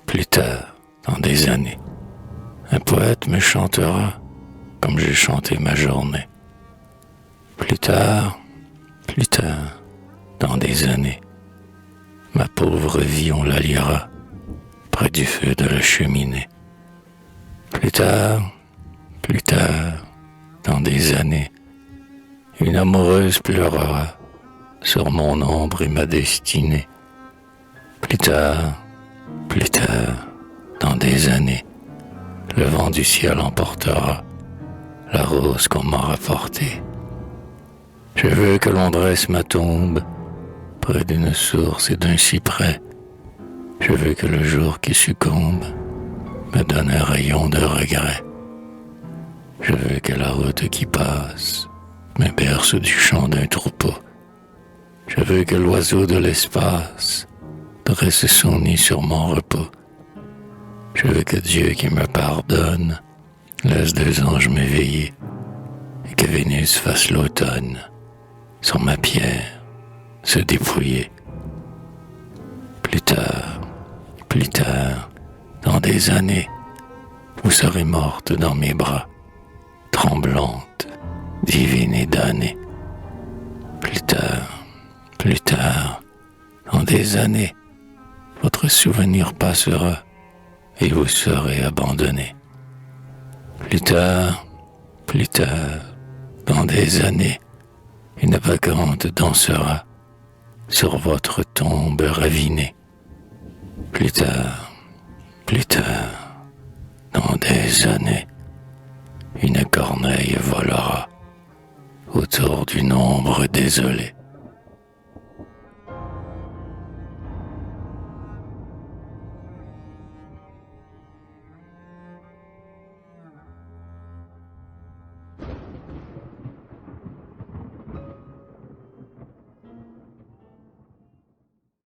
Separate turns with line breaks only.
plus tard, dans des années, un poète me chantera comme j'ai chanté ma journée. Plus tard, dans des années, ma pauvre vie on la lira près du feu de la cheminée. Plus tard, dans des années, une amoureuse pleurera sur mon ombre et ma destinée. Plus tard, dans des années, le vent du ciel emportera la rose qu'on m'a rapportée. Je veux que l'on dresse ma tombe près d'une source et d'un cyprès. Je veux que le jour qui succombe me donne un rayon de regret. Je veux que la route qui passe me berce du chant d'un troupeau. Je veux que l'oiseau de l'espace dresse son nid sur mon repos. Je veux que Dieu qui me pardonne laisse deux anges m'éveiller et que Vénus fasse l'automne sur ma pierre se dépouiller. Plus tard, dans des années, vous serez morte dans mes bras, tremblante, divine et damnée. Plus tard, dans des années, votre souvenir passera et vous serez abandonné. Plus tard, dans des années, une vagante dansera sur votre tombe ravinée. Plus tard, dans des années, une corneille volera autour d'une ombre désolée.